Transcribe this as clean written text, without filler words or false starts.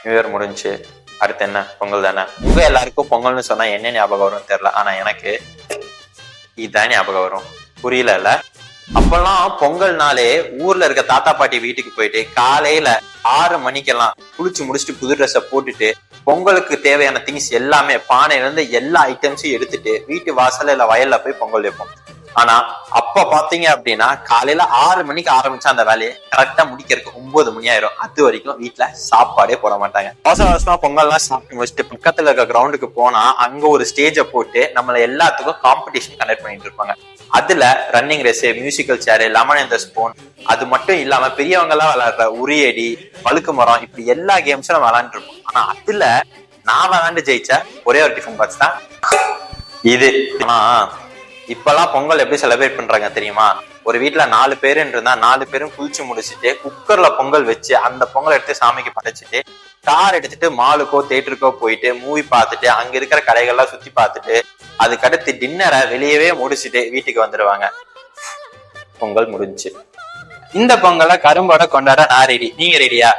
New year முடிஞ்சு அடுத்து என்ன பொங்கல் தானே. உங்க எல்லாருக்கும் பொங்கல்னு சொன்னா என்ன ஞாபகம் வரும்னு தெரியல, ஆனா எனக்கு இதுதான் ஞாபகம் வரும். புரியல. அப்பெல்லாம் பொங்கல்னாலே ஊர்ல இருக்க தாத்தா பாட்டி வீட்டுக்கு போயிட்டு காலையில 6 மணிக்கெல்லாம் குளிச்சு முடிச்சுட்டு புது ட்ரெஸ்ஸை போட்டுட்டு பொங்கலுக்கு தேவையான திங்ஸ் எல்லாமே பானையில இருந்து எல்லா ஐட்டம்ஸையும் எடுத்துட்டு வீட்டு வாசல்ல இல்ல வயல்ல போய் பொங்கல் வைப்போம். ஆனா அப்ப பாத்தீங்க அப்படின்னா காலையில 6 மணிக்கு ஆரம்பிச்ச அந்த வேலையை கரெக்டா முடிக்கிறதுக்கு 9 மணி ஆயிரும். அது வரைக்கும் வீட்டுல சாப்பாடே போட மாட்டாங்க. அவசர அவசரமா பொங்கல்லாம் சாப்பிட்டு முடிச்சுட்டு பக்கத்துல இருக்க கிரவுண்டுக்கு போனா அங்க ஒரு ஸ்டேஜை போட்டு நம்மள எல்லாத்துக்கும் காம்படிஷன் கண்டக்ட் பண்ணிட்டு இருப்பாங்க. அதுல running race, musical chair, lemon இந்த ஸ்பூன், அது மட்டும் இல்லாம பெரியவங்க எல்லாம் விளையாடுற உரியடி, வழுக்கு மரம், இப்படி எல்லா கேம்ஸும் நம்ம விளையாண்டு இருப்போம். ஆனா அதுல நான் விளையாண்டு ஜெயிச்ச ஒரே ஒரு டிஃபன் பாக்ஸ் தான் இது. ஆனா இப்பெல்லாம் பொங்கல் எப்படி செலிப்ரேட் பண்றாங்க தெரியுமா? ஒரு வீட்டுல 4 பேருன்னு இருந்தா 4 பேரும் குளிச்சு முடிச்சுட்டு குக்கர்ல பொங்கல் வச்சு அந்த பொங்கல் எடுத்து சாமிக்கு படைச்சிட்டு கார் எடுத்துட்டு மாலுக்கோ தியேட்டருக்கோ போயிட்டு மூவி பார்த்துட்டு அங்க இருக்கிற கடைகள்லாம் சுத்தி பார்த்துட்டு அதுக்கடுத்து டின்னரை வெளியவே முடிச்சுட்டு வீட்டுக்கு வந்துருவாங்க. பொங்கல் முடிஞ்சு. இந்த பொங்கலை கரும்போட கொண்டாட நான் ரெடி. நீங்க ரெடியா?